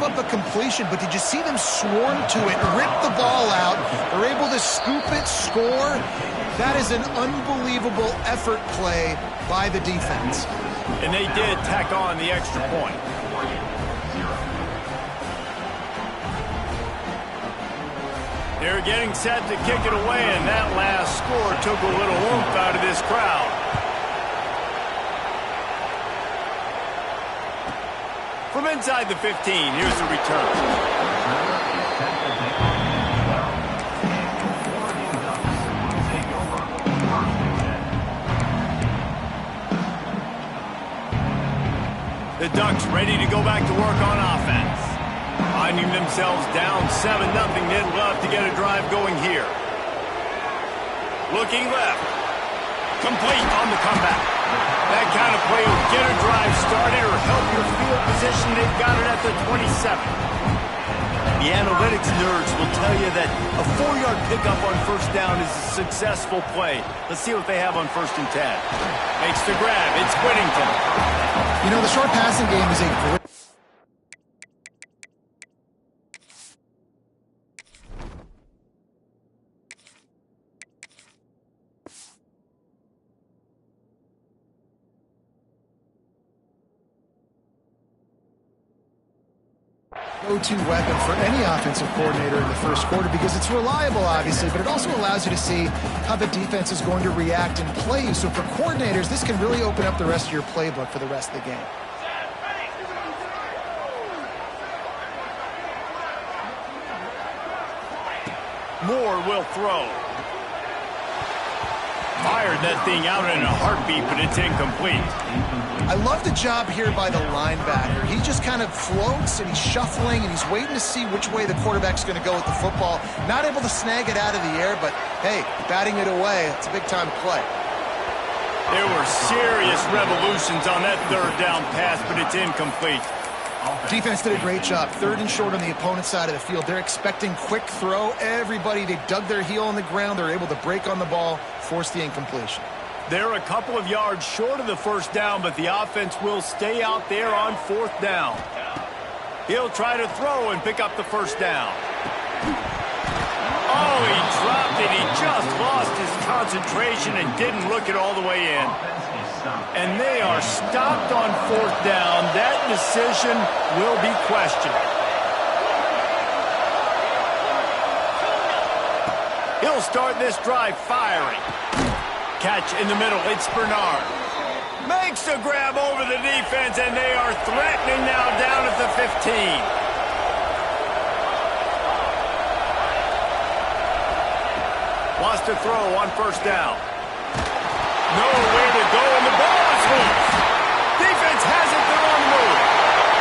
up a completion, but did you see them swarm to it, rip the ball out? They're able to scoop it, score. That is an unbelievable effort play by the defense. And they did tack on the extra point. They're getting set to kick it away, and that last score took a little oomph out of this crowd. From inside the 15, here's the return. The Ducks ready to go back to work on offense. Finding themselves down 7-0, they'd love to get a drive going here. Looking left. Complete on the comeback. That kind of play will get a drive started or help your field position. They've got it at the 27. The analytics nerds will tell you that a 4-yard pickup on first down is a successful play. Let's see what they have on 1st and 10. Makes the grab. It's Whittington. You know, the short passing game is a great... go-to weapon for any offensive coordinator in the first quarter because it's reliable, obviously, but it also allows you to see how the defense is going to react and play. So for coordinators, this can really open up the rest of your playbook for the rest of the game. Moore will throw. Fired that thing out in a heartbeat, but it's incomplete. I love the job here by the linebacker. He just kind of floats and he's shuffling and he's waiting to see which way the quarterback's going to go with the football. Not able to snag it out of the air, but hey, batting it away, it's a big-time play. There were serious revolutions on that 3rd down pass, but it's incomplete. Defense did a great job. 3rd and short on the opponent's side of the field. They're expecting quick throw. Everybody, they dug their heel on the ground. They're able to break on the ball, force the incompletion. They're a couple of yards short of the 1st down, but the offense will stay out there on 4th down. He'll try to throw and pick up the 1st down. Oh, he dropped it. He just lost his concentration and didn't look it all the way in. And they are stopped on 4th down. That decision will be questioned. He'll start this drive firing. Catch in the middle. It's Bernard. Makes the grab over the defense, and they are threatening now down at the 15. Wants to throw on 1st down. Nowhere to go, and the ball is loose. Defense has it, they're on the move.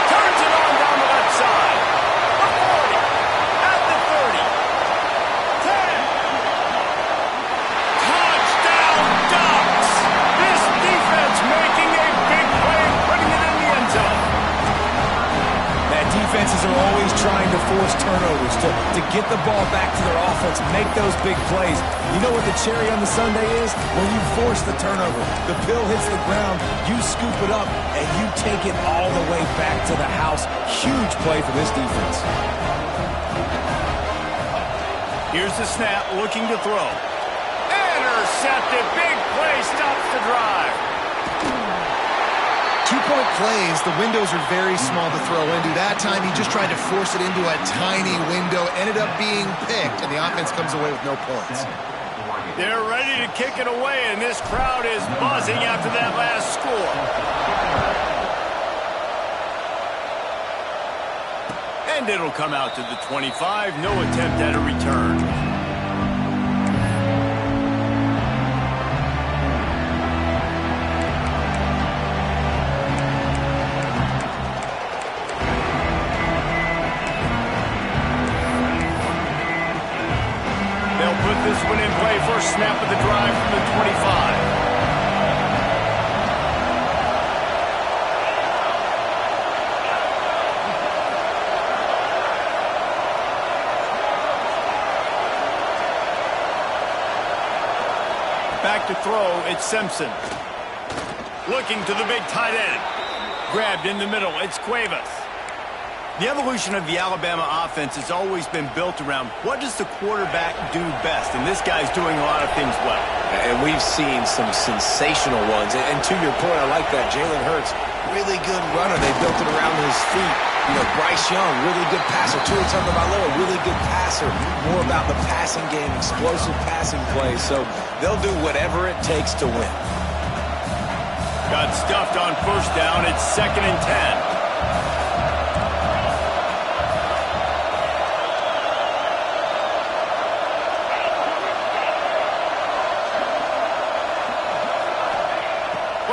Turns it on down the left side. The 40, at the 30. 10. Touchdown, Ducks! This defense making a big play, putting it in the end zone. That defenses are always trying to force turnovers, to get the ball back to their offense, make those big plays. You know what the cherry on the sundae is? When you force the turnover, the pill hits the ground, you scoop it up, and you take it all the way back to the house. Huge play for this defense. Here's the snap, looking to throw. Intercepted, big play, stops the drive. 2-point plays, the windows are very small to throw into. That time he just tried to force it into a tiny window, ended up being picked, and the offense comes away with no points. They're ready to kick it away, and this crowd is buzzing after that last score. And it'll come out to the 25. No attempt at a return. This one in play, first snap of the drive from the 25. Back to throw, it's Simpson. Looking to the big tight end. Grabbed in the middle, it's Cuevas. The evolution of the Alabama offense has always been built around what does the quarterback do best, and this guy's doing a lot of things well. And we've seen some sensational ones. And to your point, I like that. Jalen Hurts, really good runner. They built it around his feet. You know, Bryce Young, really good passer. Tua Tagovailoa, really good passer. More about the passing game, explosive passing plays. So they'll do whatever it takes to win. Got stuffed on first down. It's 2nd and 10.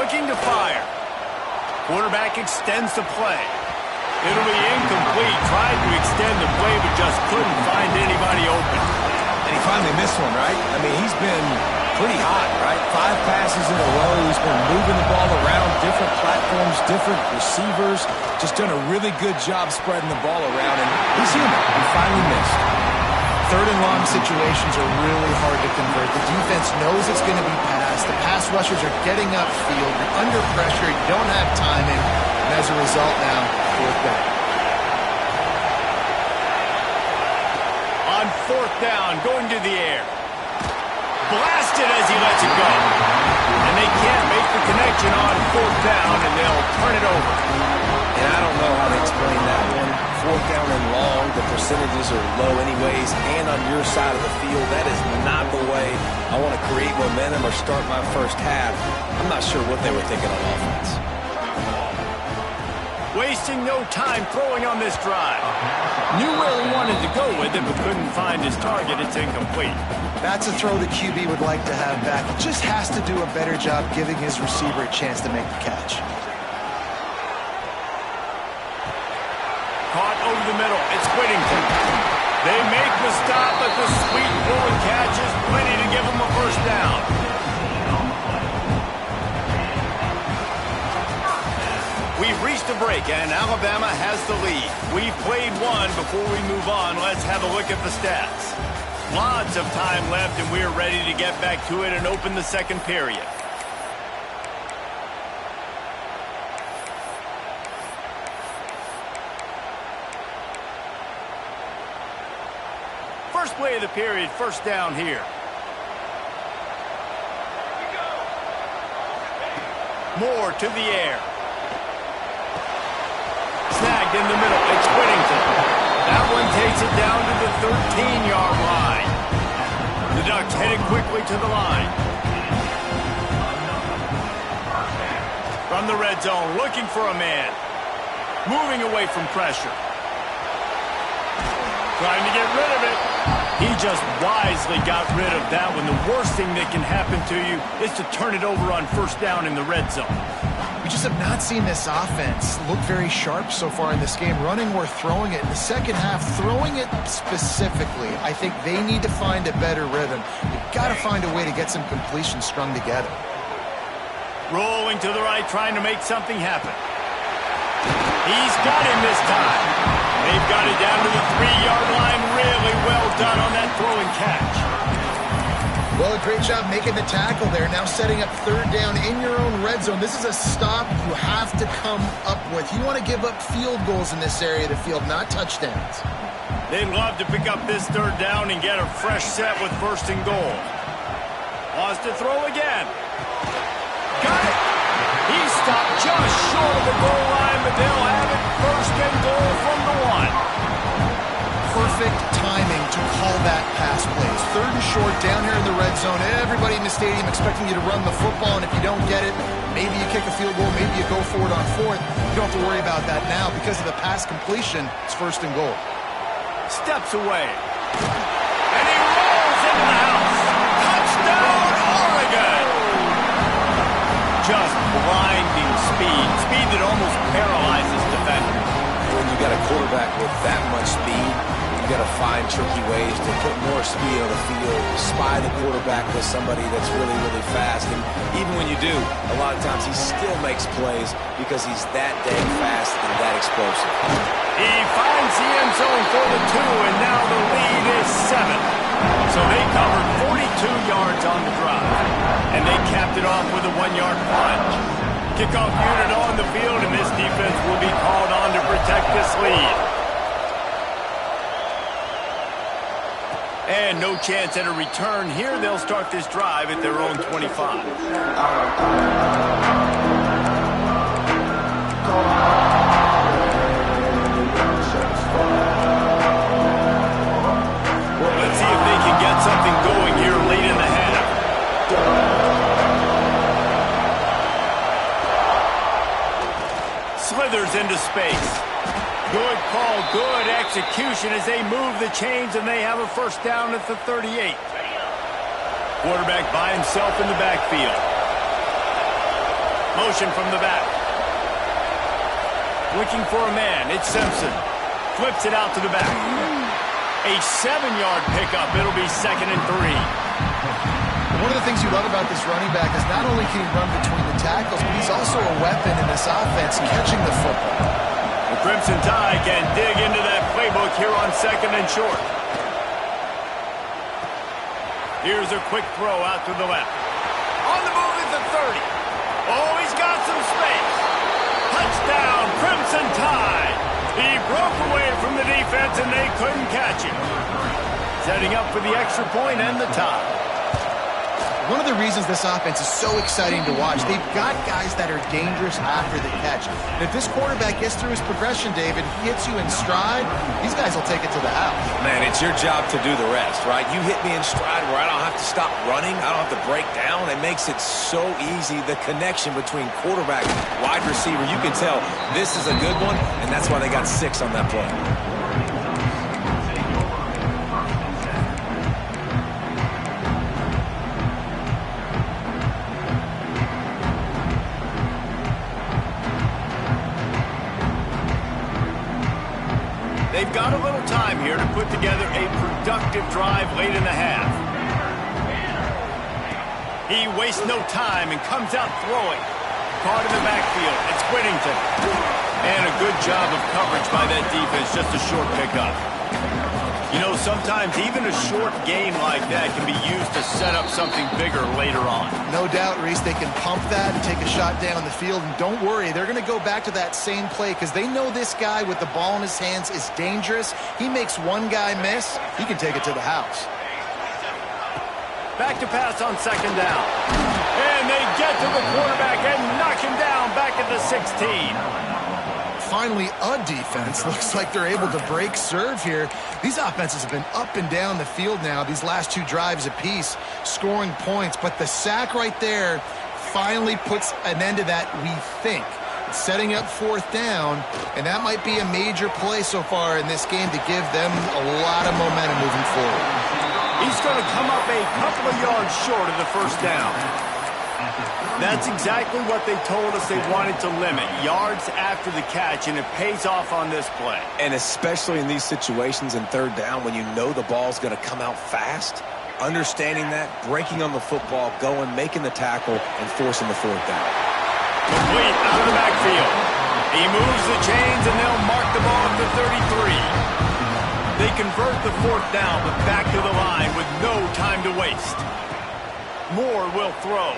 Looking to fire. Quarterback extends the play. It'll be incomplete. Tried to extend the play, but just couldn't find anybody open. And he finally missed one, right? I mean, he's been pretty hot, right? 5 passes in a row. He's been moving the ball around, different platforms, different receivers. Just done a really good job spreading the ball around, and he's human. He finally missed. 3rd and long situations are really hard to convert. The defense knows it's going to be passed. The pass rushers are getting upfield. You're under pressure. You don't have timing. And as a result now, 4th down. On 4th down, going to the air. Blasted as he lets it go. And they can't make the connection on 4th down, and they'll turn it over. And I don't know how to explain that one. 4th down and long, the percentages are low anyways, and on your side of the field, that is not the way I want to create momentum or start my first half. I'm not sure what they were thinking on offense. Wasting no time throwing on this drive. Knew where he wanted to go with it, but couldn't find his target. It's incomplete. That's a throw the QB would like to have back. He just has to do a better job giving his receiver a chance to make the catch. Caught over the middle. It's Whittington. They make the stop, but the sweet pulling catch is plenty to give them a first down. We've reached a break, and Alabama has the lead. We've played one. Before we move on, let's have a look at the stats. Lots of time left, and we're ready to get back to it and open the 2nd period. First play of the period, first down here. Moore to the air. Snagged in the middle. It's Whittington. That one takes it down to the 13-yard line. The Ducks headed quickly to the line. From the red zone, looking for a man. Moving away from pressure. Trying to get rid of it. He just wisely got rid of that one. The worst thing that can happen to you is to turn it over on first down in the red zone. We just have not seen this offense look very sharp so far in this game, running or throwing it. In the second half, throwing it specifically, I think they need to find a better rhythm. You've got to find a way to get some completions strung together. Rolling to the right, trying to make something happen. He's got him this time. They've got it down to the 3-yard line. Really well done on that throw and catch. Well, a great job making the tackle there. Now setting up 3rd down in your own red zone. This is a stop you have to come up with. You want to give up field goals in this area of the field, not touchdowns. They'd love to pick up this 3rd down and get a fresh set with 1st and goal. Wants to throw again. Got it. He stopped just short of the goal line, but they'll have it 1st and goal from the 1. Perfect timing to call that pass plays. 3rd and short down here in the red zone. Everybody in the stadium expecting you to run the football, and if you don't get it, maybe you kick a field goal, maybe you go for it on 4th. You don't have to worry about that now. Because of the pass completion, it's 1st and goal. Steps away. And he rolls into the house. Touchdown, Oregon! Just blinding speed. Speed that almost paralyzes defenders. When you got a quarterback with that much speed, you got to find tricky ways to put more speed on the field, spy the quarterback with somebody that's really, really fast. And even when you do, a lot of times he still makes plays because he's that dang fast and that explosive. He finds the end zone for the 2, and now the lead is 7. So they covered 42 yards on the drive, and they capped it off with a 1-yard plunge. Kickoff unit on the field, and this defense will be called on to protect this lead. And no chance at a return here. They'll start this drive at their own 25. Let's see if they can get something going here late in the half. Slithers into space. Good call, good execution as they move the chains, and they have a first down at the 38. Quarterback by himself in the backfield. Motion from the back. Looking for a man. It's Simpson. Flips it out to the back. A 7-yard pickup. It'll be 2nd and 3. One of the things you love about this running back is not only can he run between the tackles, but he's also a weapon in this offense catching the football. The Crimson Tide can dig into that playbook here on 2nd and short. Here's a quick throw out to the left. On the move at the 30. Oh, he's got some space. Touchdown, Crimson Tide. He broke away from the defense and they couldn't catch him. Setting up for the extra point and the tie. One of the reasons this offense is so exciting to watch, they've got guys that are dangerous after the catch. And if this quarterback gets through his progression, David, he hits you in stride, these guys will take it to the house. Man, it's your job to do the rest, right? You hit me in stride where I don't have to stop running. I don't have to break down. It makes it so easy. The connection between quarterback, wide receiver, you can tell this is a good one, and that's why they got 6 on that play. They've got a little time here to put together a productive drive late in the half. He wastes no time and comes out throwing. Caught in the backfield. It's Whittington. And a good job of coverage by that defense. Just a short pickup. You know, sometimes even a short game like that can be used to set up something bigger later on. No doubt, Reese, they can pump that and take a shot down the field. And don't worry, they're going to go back to that same play because they know this guy with the ball in his hands is dangerous. He makes one guy miss, he can take it to the house. Back to pass on 2nd down. And they get to the quarterback and knock him down back at the 16. Finally, a defense. Looks like they're able to break serve here. These offenses have been up and down the field now, these last 2 drives apiece, scoring points. But the sack right there finally puts an end to that, we think. It's setting up 4th down, and that might be a major play so far in this game to give them a lot of momentum moving forward. He's going to come up a couple of yards short of the first down. That's exactly what they told us they wanted to limit, yards after the catch, and it pays off on this play. And especially in these situations in 3rd down when you know the ball's going to come out fast, understanding that, breaking on the football, going, making the tackle, and forcing the 4th down. Complete out of the backfield. He moves the chains, and they'll mark the ball at the 33. They convert the 4th down, but back to the line with no time to waste. Moore will throw.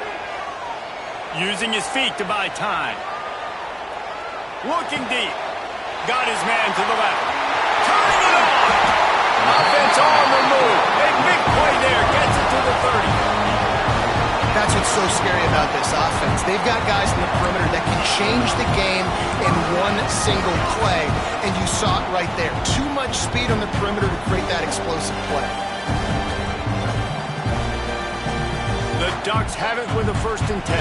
Using his feet to buy time. Looking deep. Got his man to the left. Turning it on. Offense on the move. A big play there. Gets it to the 30. That's what's so scary about this offense. They've got guys in the perimeter that can change the game in one single play. And you saw it right there. Too much speed on the perimeter to create that explosive play. The Ducks have it with a 1st and 10.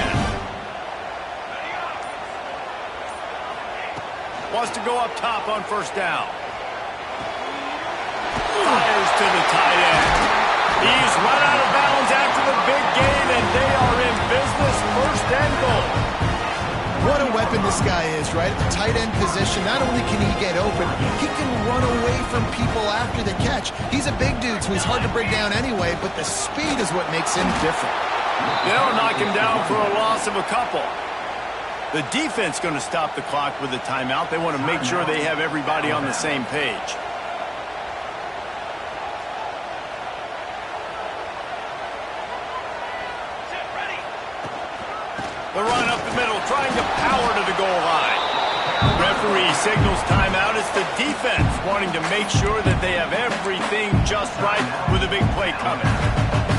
Wants to go up top on 1st down. Fires to the tight end. He's run out of bounds after the big gain, and they are in business, 1st and goal. What a weapon this guy is, right? At the tight end position, not only can he get open, he can run away from people after the catch. He's a big dude, so he's hard to break down anyway, but the speed is what makes him different. They'll knock him down for a loss of a couple. The defense going to stop the clock with a timeout. They want to make sure they have everybody on the same page. The run up the middle, trying to power to the goal line. Referee signals time defense wanting to make sure that they have everything just right with a big play coming.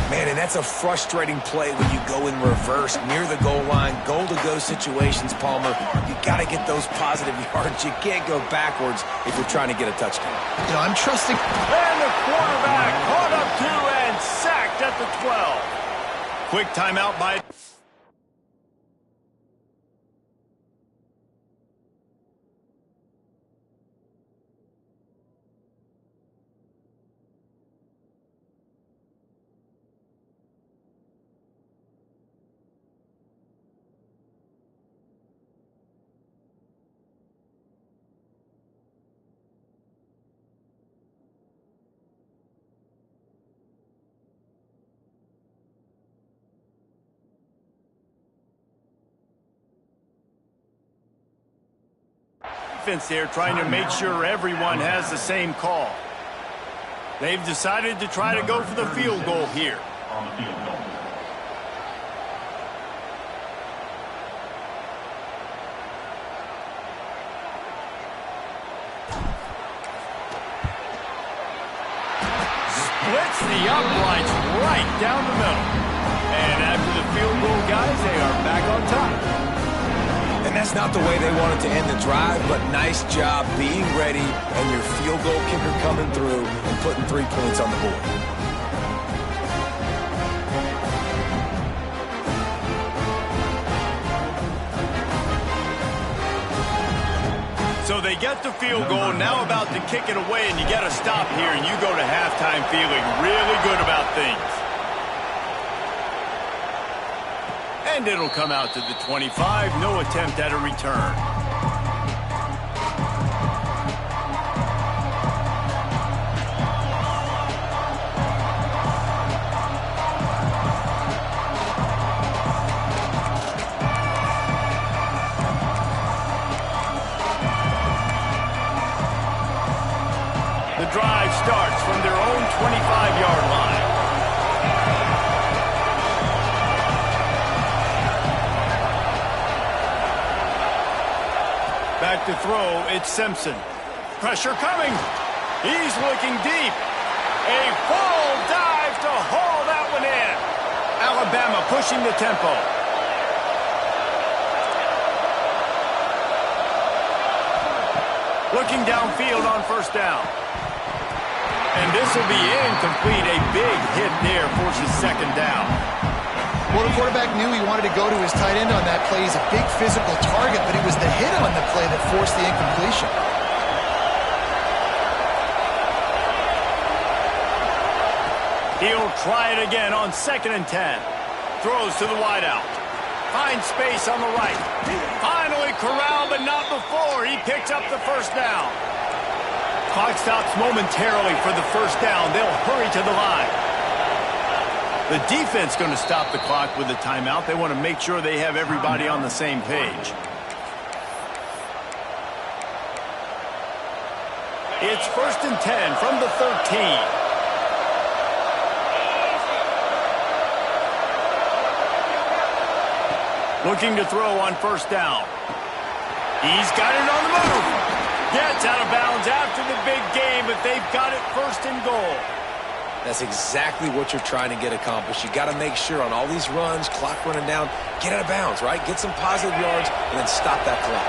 Man, and that's a frustrating play when you go in reverse near the goal line, goal-to-go situations, Palmer. You got to get those positive yards. You can't go backwards if you're trying to get a touchdown. You know, I'm trusting. And the quarterback caught up to and sacked at the 12. Quick timeout by... Defense there trying to make sure everyone has the same call. They've decided to try to go for the field goal here. On the field goal. Splits the uprights right down the middle. And after the field goal, guys, they are back on top. And that's not the way they wanted to end the drive, but nice job being ready and your field goal kicker coming through and putting 3 points on the board. So they get the field goal, now about to kick it away, and you got to stop here, and you go to halftime feeling really good about things. And it'll come out to the 25. No attempt at a return. The drive starts from their own 25-yard line. Back to throw, it's Simpson. Pressure coming. He's looking deep. A full dive to haul that one in. Alabama pushing the tempo. Looking downfield on first down. And this will be incomplete. A big hit there forces second down. Well, the quarterback knew he wanted to go to his tight end on that play. He's a big physical target, but it was the hit on the play that forced the incompletion. He'll try it again on 2nd and 10. Throws to the wideout. Finds space on the right. Finally corralled, but not before. He picks up the first down. Clock stops momentarily for the first down. They'll hurry to the line. The defense going to stop the clock with a timeout. They want to make sure they have everybody on the same page. It's 1st and 10 from the 13. Looking to throw on first down. He's got it on the move. Gets out of bounds after the big game, but they've got it 1st and goal. That's exactly what you're trying to get accomplished. You got to make sure on all these runs, clock running down, get out of bounds, right? Get some positive yards and then stop that clock.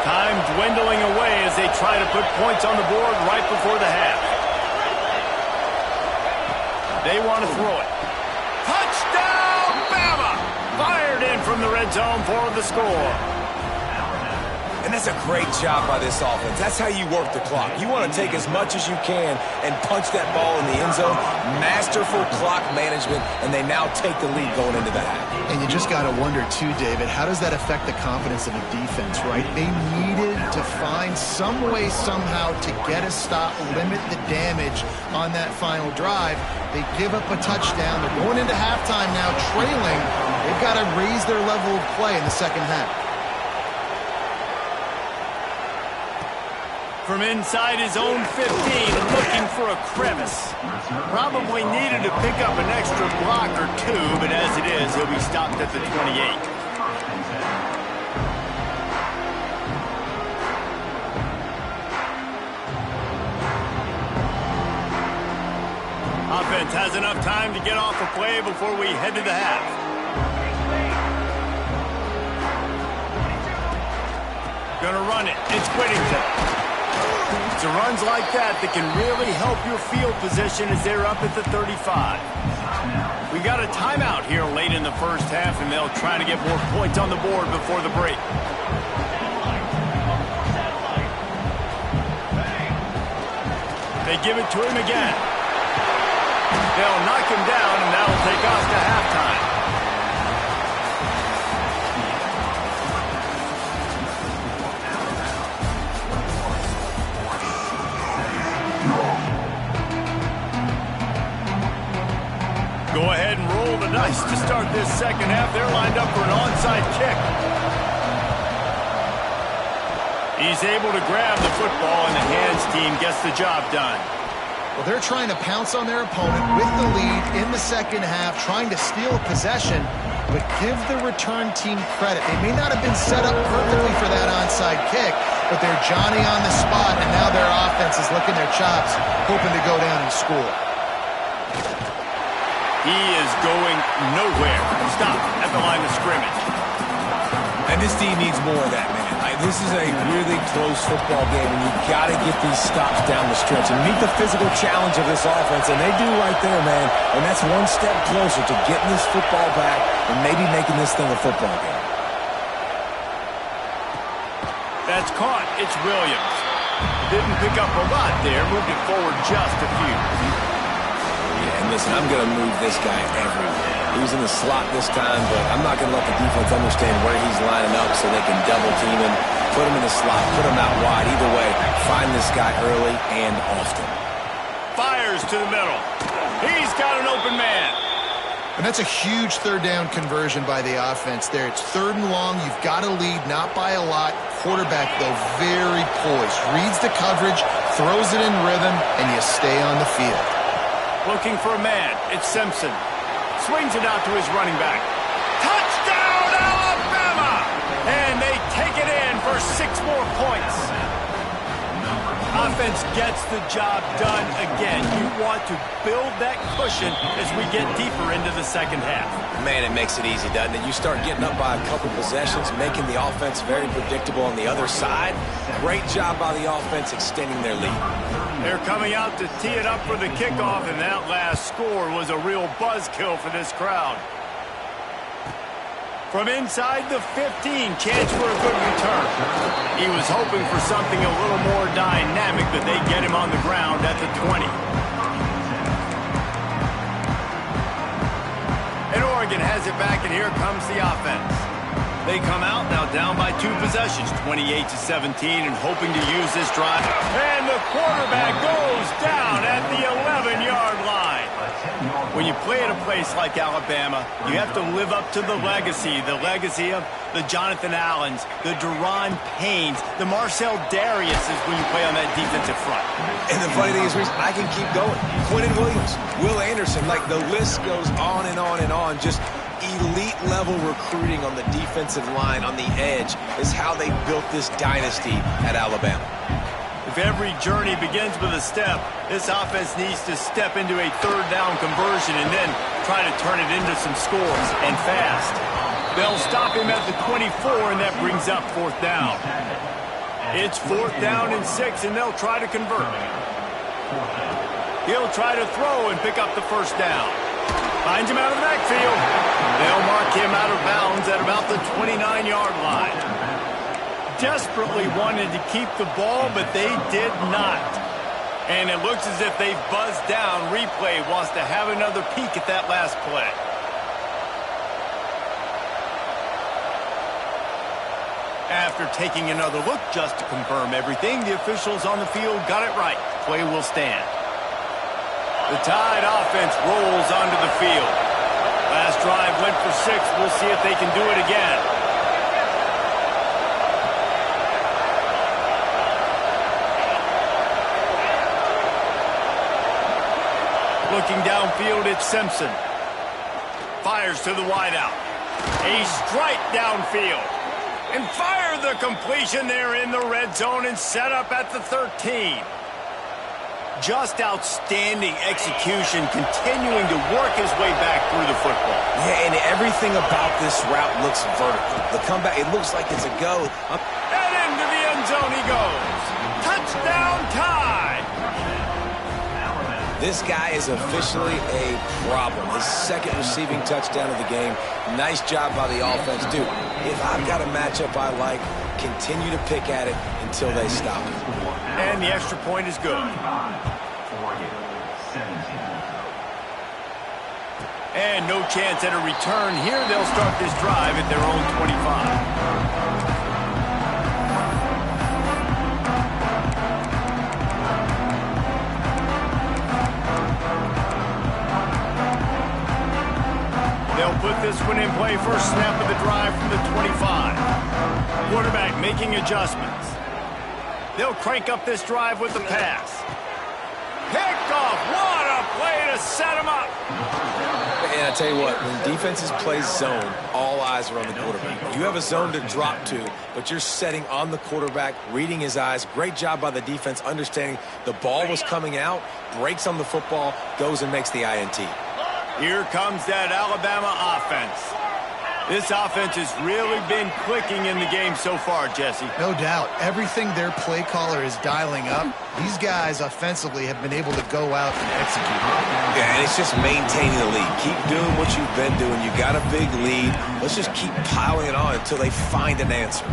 Time dwindling away as they try to put points on the board right before the half. They want to throw it. Touchdown, Bama! Fired in from the red zone for the score. And that's a great job by this offense. That's how you work the clock. You want to take as much as you can and punch that ball in the end zone. Masterful clock management, and they now take the lead going into the half. And you just got to wonder, too, David, how does that affect the confidence of the defense, right? They needed to find some way, somehow, to get a stop, limit the damage on that final drive. They give up a touchdown. They're going into halftime now, trailing. They've got to raise their level of play in the second half. From inside his own 15, looking for a crevice. Probably needed to pick up an extra block or two, but as it is, he'll be stopped at the 28. Offense has enough time to get off a play before we head to the half. Gonna run it. It's Whittington. It's runs like that can really help your field position as they're up at the 35. We got a timeout here late in the first half, and they'll try to get more points on the board before the break. They give it to him again. They'll knock him down, and that'll take us to halftime. Go ahead and roll the dice to start this second half. They're lined up for an onside kick. He's able to grab the football, and the hands team gets the job done. Well, they're trying to pounce on their opponent with the lead in the second half, trying to steal possession, but give the return team credit. They may not have been set up perfectly for that onside kick, but they're Johnny on the spot, and now their offense is licking their chops, hoping to go down and score. He is going nowhere. Stop at the line of scrimmage. And this team needs more of that, man. This is a really close football game, and you've got to get these stops down the stretch and meet the physical challenge of this offense, and they do right there, man. And that's one step closer to getting this football back and maybe making this thing a football game. That's caught. It's Williams. Didn't pick up a lot there. Moved it forward just a few. Yeah, and listen, I'm going to move this guy everywhere. He was in the slot this time, but I'm not going to let the defense understand where he's lining up so they can double team him, put him in the slot, put him out wide. Either way, find this guy early and often. Fires to the middle. He's got an open man. And that's a huge third down conversion by the offense there. It's 3rd and long. You've got to lead, not by a lot. Quarterback, though, very poised. Reads the coverage, throws it in rhythm, and you stay on the field. Looking for a man. It's Simpson. Swings it out to his running back. Touchdown, Alabama! And they take it in for 6 more points. Offense gets the job done again. You want to build that cushion as we get deeper into the second half. Man, it makes it easy, doesn't it? You start getting up by a couple possessions, making the offense very predictable on the other side. Great job by the offense extending their lead. They're coming out to tee it up for the kickoff, and that last score was a real buzzkill for this crowd. From inside the 15, chance for a good return. He was hoping for something a little more dynamic, but they get him on the ground at the 20. And Oregon has it back, and here comes the offense. They come out now down by 2 possessions, 28-17, and hoping to use this drive. And the quarterback goes down at the 11-yard line. When you play at a place like Alabama, you have to live up to the legacy of the Jonathan Allens, the Deron Paynes, the Marcel Dariuses when you play on that defensive front. And the funny thing is, Reese, I can keep going. Quentin Williams, Will Anderson, like the list goes on and on and on. Just elite-level recruiting on the defensive line, on the edge, is how they built this dynasty at Alabama. If every journey begins with a step, this offense needs to step into a 3rd down conversion and then try to turn it into some scores, and fast. They'll stop him at the 24, and that brings up 4th down. It's 4th down and 6, and they'll try to convert. He'll try to throw and pick up the 1st down. Finds him out of the backfield. They'll mark him out of bounds at about the 29-yard line. Desperately wanted to keep the ball, but they did not. And it looks as if they've buzzed down. Replay wants to have another peek at that last play. After taking another look just to confirm everything, the officials on the field got it right. Play will stand. The Tide offense rolls onto the field. Last drive went for 6. We'll see if they can do it again. Looking downfield, it's Simpson. Fires to the wideout. A strike downfield. And fire the completion there in the red zone and set up at the 13. Just outstanding execution, continuing to work his way back through the football. Yeah, and everything about this route looks vertical. The comeback, it looks like it's a go. And into the end zone he goes. Touchdown tie. This guy is officially a problem. His second receiving touchdown of the game. Nice job by the offense. Dude, if I've got a matchup I like, continue to pick at it until they stop it. And the extra point is good. And no chance at a return here. They'll start this drive at their own 25. They'll put this one in play. First snap of the drive from the 25. Quarterback making adjustments. They'll crank up this drive with the pass. Pickoff. What a play to set him up. And I tell you what, when defenses play zone, all eyes are on the quarterback. You have a zone to drop to, but you're setting on the quarterback, reading his eyes. Great job by the defense, understanding the ball was coming out, breaks on the football, goes and makes the INT. Here comes that Alabama offense. This offense has really been clicking in the game so far, Jesse. No doubt. Everything their play caller is dialing up, these guys offensively have been able to go out and execute. Yeah, and it's just maintaining the lead. Keep doing what you've been doing. You got a big lead. Let's just keep piling it on until they find an answer.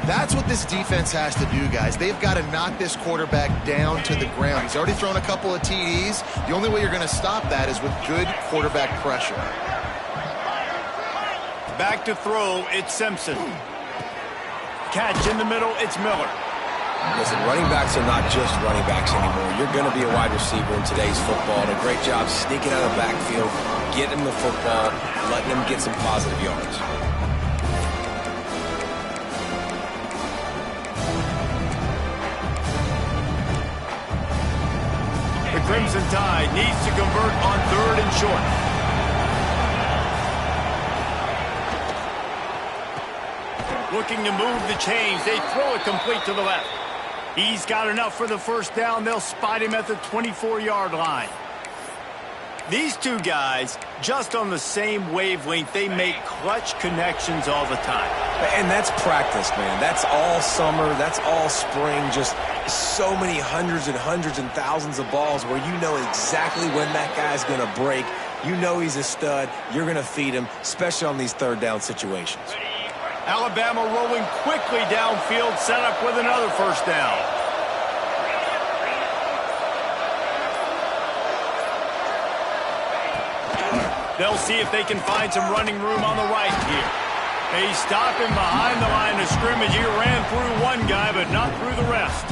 That's what this defense has to do, guys. They've got to knock this quarterback down to the ground. He's already thrown a couple of TDs. The only way you're going to stop that is with good quarterback pressure. Back to throw, it's Simpson. Catch in the middle, it's Miller. Listen, running backs are not just running backs anymore. You're going to be a wide receiver in today's football. And a great job sneaking out of the backfield, getting him the football, letting him get some positive yards. The Crimson Tide needs to convert on 3rd and short. Looking to move the chains. They throw it complete to the left. He's got enough for the first down. They'll spot him at the 24-yard line. These two guys, just on the same wavelength, they make clutch connections all the time. And that's practice, man. That's all summer. That's all spring. Just so many hundreds and thousands of balls where you know exactly when that guy's going to break. You know he's a stud. You're going to feed him, especially on these third down situations. Alabama rolling quickly downfield, set up with another first down. They'll see if they can find some running room on the right here. They stop him behind the line of scrimmage. He ran through one guy, but not through the rest.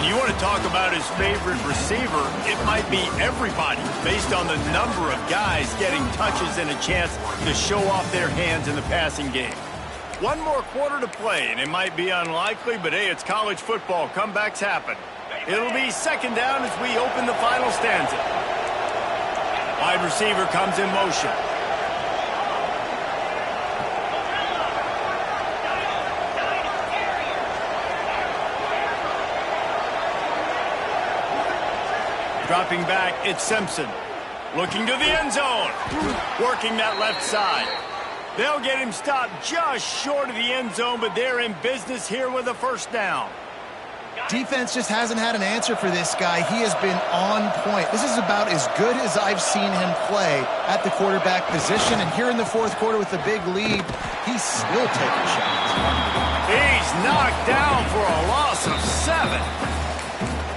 You want to talk about his favorite receiver, it might be everybody based on the number of guys getting touches and a chance to show off their hands in the passing game. One more quarter to play, and it might be unlikely, but hey, it's college football. Comebacks happen. It'll be 2nd down as we open the final stanza. Wide receiver comes in motion. Dropping back, it's Simpson. Looking to the end zone. Working that left side. They'll get him stopped just short of the end zone, but they're in business here with a first down. Defense just hasn't had an answer for this guy. He has been on point. This is about as good as I've seen him play at the quarterback position. And here in the 4th quarter with a big lead, he's still taking shots. He's knocked down for a loss of 7.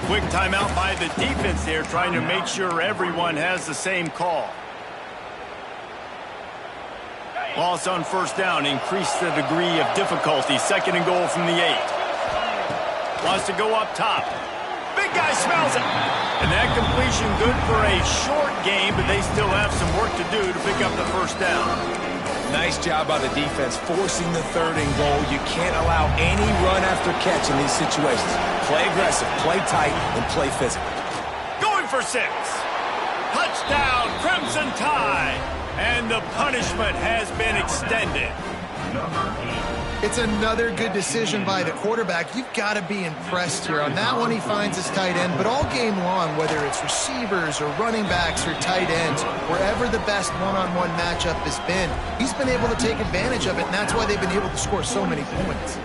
Quick timeout by the defense there, trying to make sure everyone has the same call. Loss on first down, increased the degree of difficulty. 2nd and goal from the 8. Wants to go up top. Big guy smells it. And that completion good for a short game, but they still have some work to do to pick up the first down. Nice job by the defense forcing the 3rd and goal. You can't allow any run after catch in these situations. Play aggressive, play tight, and play physical. Going for 6. Touchdown, Crimson And the punishment has been extended. It's another good decision by the quarterback. You've got to be impressed here. On that one, he finds his tight end. But all game long, whether it's receivers or running backs or tight ends, wherever the best one-on-one matchup has been, he's been able to take advantage of it, and that's why they've been able to score so many points.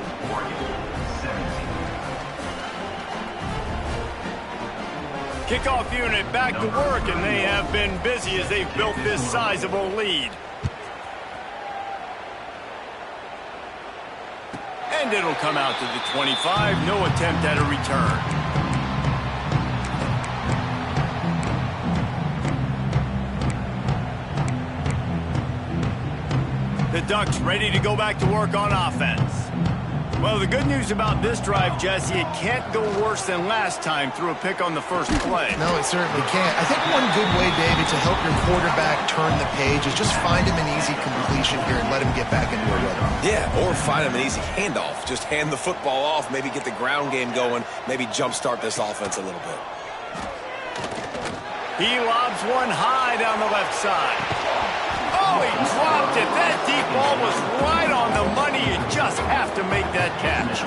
Kickoff unit back to work, and they have been busy as they've built this sizable lead. And it'll come out to the 25. No attempt at a return. The Ducks ready to go back to work on offense. Well, the good news about this drive, Jesse, it can't go worse than last time through a pick on the first play. No, it certainly can't. I think one good way, David, to help your quarterback turn the page is just find him an easy completion here and let him get back into a rhythm. Yeah, or find him an easy handoff. Just hand the football off, maybe get the ground game going, maybe jumpstart this offense a little bit. He lobs one high down the left side. Oh, he dropped it. That deep ball was right on the money. You just have to make that catch.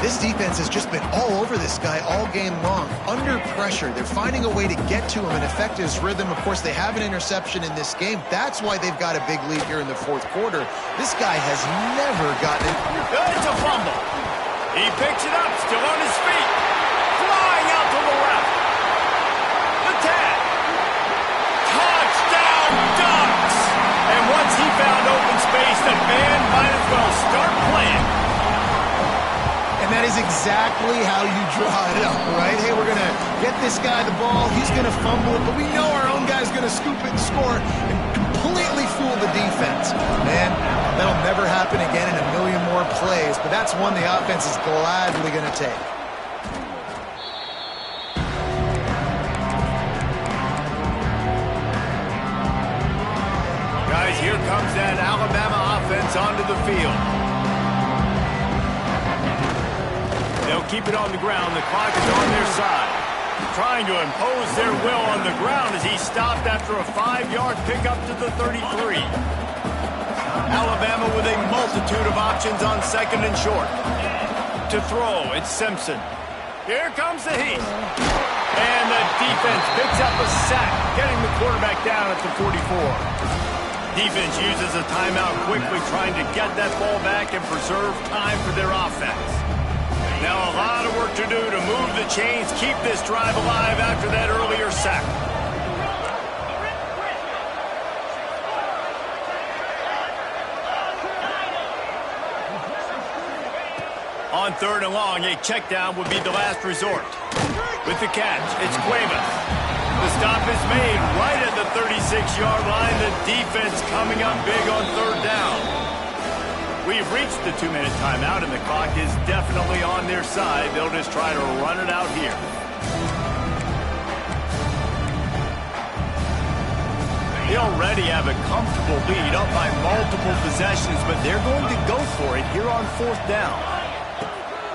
This defense has just been all over this guy all game long. Under pressure, they're finding a way to get to him and affect his rhythm. Of course, they have an interception in this game. That's why they've got a big lead here in the fourth quarter. This guy has never gotten it. It's a fumble. He picks it up, still on his feet. Flying out to the left. The tag. Touchdown, Ducks! And once he found open space, the band might as well start playing. And that is exactly how you draw it up, right? Hey, we're going to get this guy the ball. He's going to fumble it, but we know our own guy's going to scoop it and score and completely fool the defense. Man, that'll never happen again in a million more plays, but that's one the offense is gladly going to take. Guys, here comes that Alabama offense onto the field. They'll keep it on the ground. The clock is on their side. Trying to impose their will on the ground as he stopped after a 5-yard pickup to the 33. Alabama with a multitude of options on second and short. To throw, it's Simpson. Here comes the heat. And the defense picks up a sack, getting the quarterback down at the 44. Defense uses a timeout quickly, trying to get that ball back and preserve time for their offense. Now a lot of work to do to move the chains, keep this drive alive after that earlier sack. On third and long, a check down would be the last resort. With the catch, it's Cuevas. The stop is made right at the 36-yard line. The defense coming up big on third down. We've reached the 2-minute timeout, and the clock is definitely on their side. They'll just try to run it out here. They already have a comfortable lead, up by multiple possessions, but they're going to go for it here on fourth down.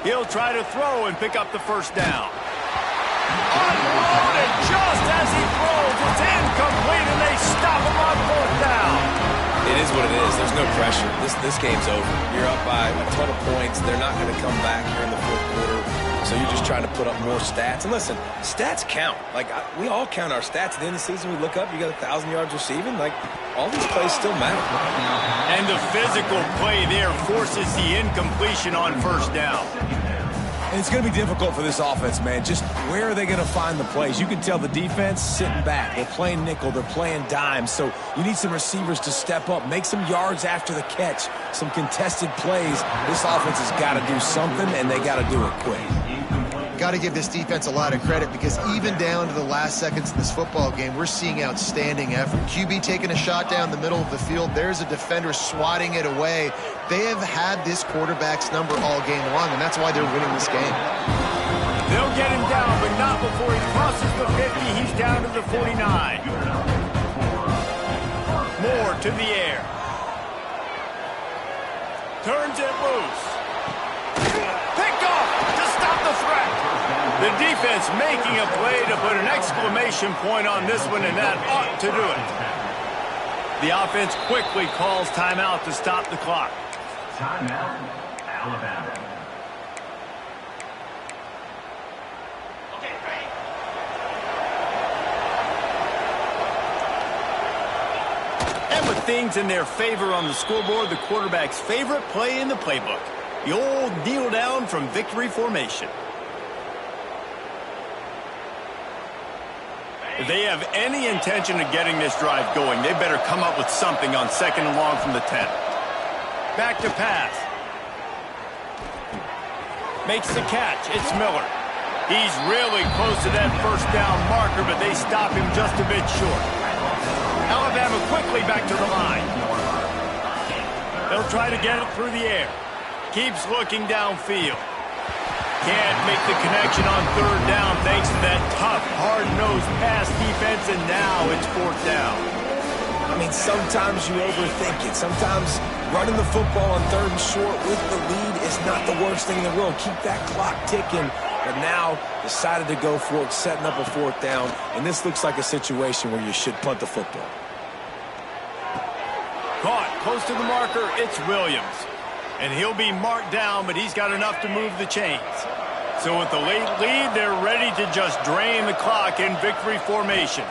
He'll try to throw and pick up the first down. Unloaded just as he throws. It's incomplete, and they stop him on fourth down. It is what it is. There's no pressure. This game's over. You're up by a ton of points. They're not going to come back here in the fourth quarter. So you're just trying to put up more stats. And listen, stats count. We all count our stats. At the end of the season, we look up, you got 1,000 yards receiving. All these plays still matter. And the physical play there forces the incompletion on first down. And it's going to be difficult for this offense, man. Just where are they going to find the plays? You can tell the defense sitting back. They're playing nickel. They're playing dime. So you need some receivers to step up, make some yards after the catch, some contested plays. This offense has got to do something, and they got to do it quick. Got to give this defense a lot of credit because even down to the last seconds of this football game, we're seeing outstanding effort. QB taking a shot down the middle of the field. There's a defender swatting it away. They have had this quarterback's number all game long, and that's why they're winning this game. They'll get him down, but not before he crosses the 50. He's down to the 49. Moore to the air. Turns it loose. Picked off to stop the threat. The defense making a play to put an exclamation point on this one, and that ought to do it. The offense quickly calls timeout to stop the clock. Timeout, Alabama. And with things in their favor on the scoreboard, the quarterback's favorite play in the playbook. The old kneel down from victory formation. If they have any intention of getting this drive going, they better come up with something on 2nd and long from the 10. Back to pass. Makes the catch. It's Miller. He's really close to that first down marker, but they stop him just a bit short. Alabama quickly back to the line. They'll try to get it through the air. Keeps looking downfield. Can't make the connection on 3rd down thanks to that tough, hard-nosed pass defense, and now it's 4th down. I mean, sometimes you overthink it. Sometimes running the football on 3rd and short with the lead is not the worst thing in the world. Keep that clock ticking. But now decided to go for it, setting up a 4th down. And this looks like a situation where you should punt the football. Caught close to the marker, it's Williams. And he'll be marked down, but he's got enough to move the chains. So with the late lead, they're ready to just drain the clock in victory formation.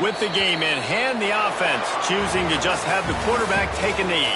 With the game in hand, the offense choosing to just have the quarterback take a knee.